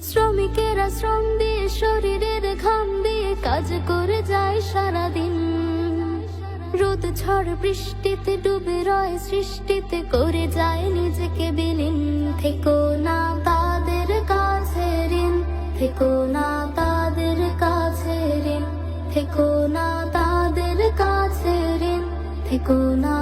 শ্রমিকেরা শ্রম দিয়ে শরীরের ঘাম দিয়ে কাজ করে যায় সারাদিন। রোদ ঝড় বৃষ্টিতে ডুবে রয় সৃষ্টিতে, করে যায় নিজেকে বিলীন। থেকো না তাদের কাছে ঋণ, থেকো না তাদের কাছে ঋণ, থেকো না তাদের কাছে ঋণ, থেকো না